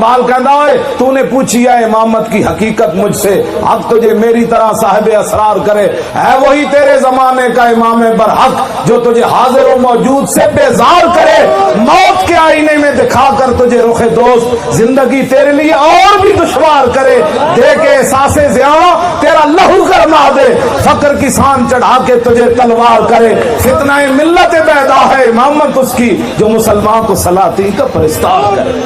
اقبال کہندا ہے تو نے پوچھی ہے امامت کی حقیقت مجھ سے، اب تجھے میری طرح صاحب اسرار کرے، ہے وہی تیرے زمانے کا امام برحق جو تجھے حاضر و موجود سے بیزار کرے، موت کے آئینے میں دکھا کر تجھے رخ دوست زندگی تیرے لیے اور بھی دشوار کرے، دے کے احساس زیاں تیرا لہو گرما دے، فقر کی سان چڑھا کے تجھے تلوار کرے، فتنہ ملت بیدا ہے امامت اس کی جو مسلمان کو سلاطین کا پرستار کرے۔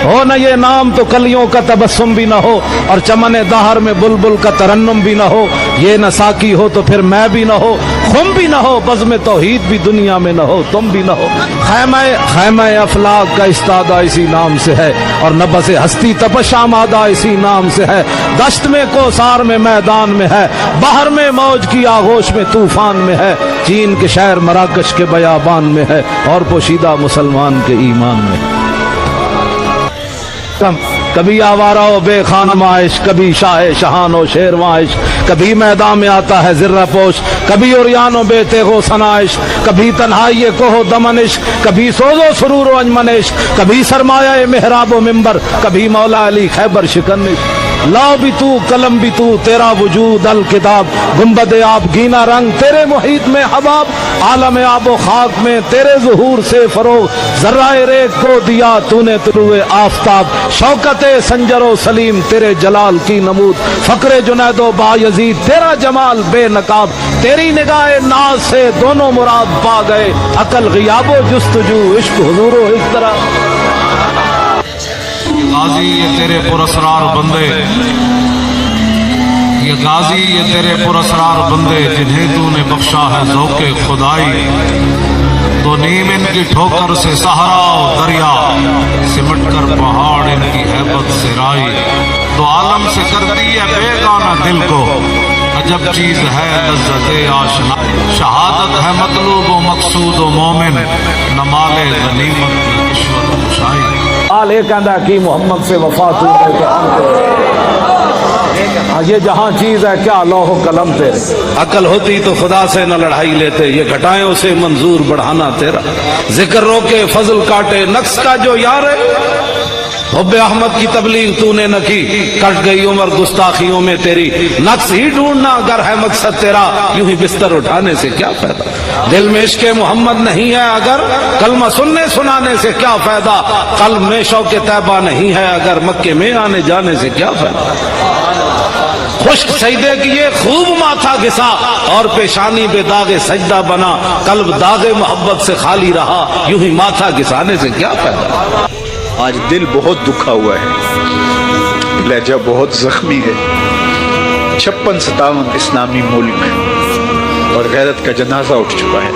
ہو نہ یہ نام تو کلیوں کا تبسم بھی نہ ہو، اور چمن دہر میں بلبل کا ترنم بھی نہ ہو، یہ نہ ساکی ہو تو پھر میں بھی نہ ہو، خم بھی نہ ہو، بزم توحید بھی دنیا میں نہ ہو، تم بھی نہ ہو۔ خیمہ افلاک کا استادہ اسی نام سے ہے، اور نبض ہستی تپش آمادہ اسی نام سے ہے، دشت میں کوثار میں میدان میں ہے، بحر میں موج کی آغوش میں طوفان میں ہے، چین کے شہر مراکش کے بیابان میں ہے، اور پوشیدہ مسلمان کے ایمان میں ہے۔ کبھی آوارہ و بے خانم عائش، کبھی شاہ شہان و شیرواں عشق، کبھی میدان میں آتا ہے زرہ پوش، کبھی عریان و بے تیغ و سنائش، کبھی تنہائی کوہ و دمنش، کبھی سوز و سرور و انجمنش، کبھی سرمایہ محراب و منبر، کبھی مولا علی خیبر شکنش۔ لا بھی تو قلم بھی تو تیرا وجود الکتاب، گنبد آب گینا رنگ تیرے محیط میں حباب، عالم آب و خاک میں تیرے ظہور سے فروغ، ذرہ ریگ کو دیا تو نے طلوع آفتاب، شوکت سنجر و سلیم تیرے جلال کی نمود، فقر جنید و بایزید تیرا جمال بے نقاب، تیری نگاہ ناز سے دونوں مراد پا گئے، عقل غیاب و جستجو عشق حضور و احترام۔ غازی یہ تیرے پراسرار بندے، یہ غازی یہ تیرے پراسرار بندے، جنہیں تو نے بخشا ہے ذوق خدائی، تو نیم ان کی ٹھوکر سے صحرا و دریا، سمٹ کر پہاڑ ان کی ہیبت سے رائی، تو عالم سے کر دی ہے بیگانہ دل کو، عجب چیز ہے لذت آشنا، شہادت ہے مطلوب و مقصود و مومن، نہ مال غنیمت نہ کشور و کشائی۔ آل یہ کہندا کہ محمد سے وفا تو ہے کہ ہم تیرے، یہ جہاں چیز ہے کیا لوح و قلم تیرے، عقل ہوتی تو خدا سے نہ لڑائی لیتے، یہ گھٹائیوں سے منظور بڑھانا تیرا، ذکر روکے فضل کاٹے نقص کا جو یار ہے، حب احمد کی تبلیغ تو نے نہ کی، کٹ گئی عمر گستاخیوں میں تیری، نقص ہی ڈھونڈنا اگر ہے مقصد تیرا، یوں ہی بستر اٹھانے سے کیا فائدہ، دل میں عشق محمد نہیں ہے اگر کلمہ سننے سنانے سے کیا فائدہ، قلب میں شوق طیبہ نہیں ہے اگر مکے میں آنے جانے سے کیا فائدہ، خشک سجدے کیے خوب ماتھا گھسا، اور پیشانی بے داغ سجدہ بنا، قلب داغ محبت سے خالی رہا، یوں ہی ماتھا گھسانے سے کیا فائدہ۔ آج دل بہت دکھا ہوا ہے، لہجہ بہت زخمی ہے، 56-57 اسلامی ملک اور غیرت کا جنازہ اٹھ چکا ہے،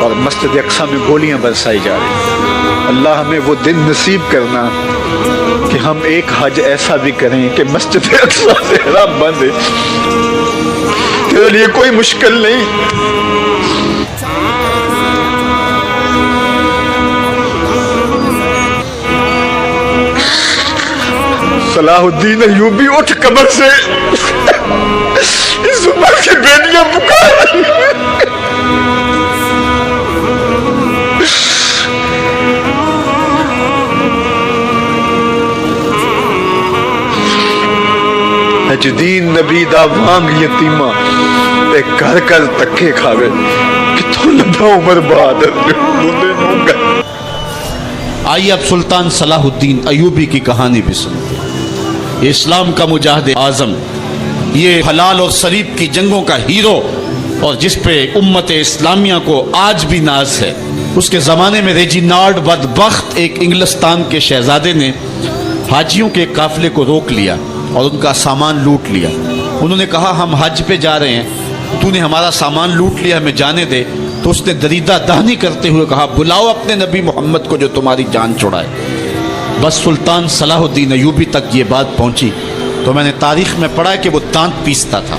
اور مسجد اقصیٰ میں گولیاں برسائی جا رہی ہیں۔ اللہ ہمیں وہ دن نصیب کرنا کہ ہم ایک حج ایسا بھی کریں کہ مسجد اقصیٰ سے حرام بند ہے، تیرے لیے کوئی مشکل نہیں۔ صلاح الدین ایوبی اٹھ قبر سے، اس عمر کی بیٹیاں پکار رہی ہیں۔ نجدین نبی دا وانگ یتیمہ تے گھر گھر تکے کھاوے، کتوں لبا عمر بہادر بولے نوں گا۔ آئیے اب سلطان صلاح الدین ایوبی کی کہانی بھی سنتے ہیں۔ اسلام کا مجاہد اعظم، یہ حلال اور صلیب کی جنگوں کا ہیرو، اور جس پہ امت اسلامیہ کو آج بھی ناز ہے، اس کے زمانے میں ریجینالڈ بدبخت ایک انگلستان کے شہزادے نے حاجیوں کے قافلے کو روک لیا اور ان کا سامان لوٹ لیا۔ انہوں نے کہا ہم حج پہ جا رہے ہیں، تو نے ہمارا سامان لوٹ لیا، ہمیں جانے دے۔ تو اس نے دریدہ دہنی کرتے ہوئے کہا بلاؤ اپنے نبی محمد کو جو تمہاری جان چھڑائے۔ بس سلطان صلاح الدین ایوبی تک یہ بات پہنچی تو میں نے تاریخ میں پڑھا کہ وہ دانت پیستا تھا،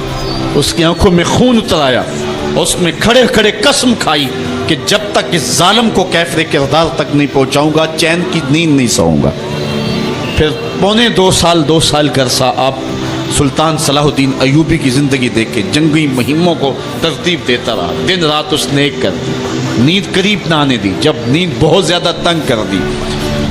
اس کی آنکھوں میں خون اتر آیا، اس میں کھڑے کھڑے قسم کھائی کہ جب تک اس ظالم کو کیفر کردار تک نہیں پہنچاؤں گا چین کی نیند نہیں سوؤں گا۔ پھر پونے 2 سال کا عرصہ آپ سلطان صلاح الدین ایوبی کی زندگی دیکھ کے جنگی مہموں کو ترتیب دیتا رہا، دن رات اس نے ایک کر دی، نیند قریب نہ آنے دی، جب نیند بہت زیادہ تنگ کر دی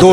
2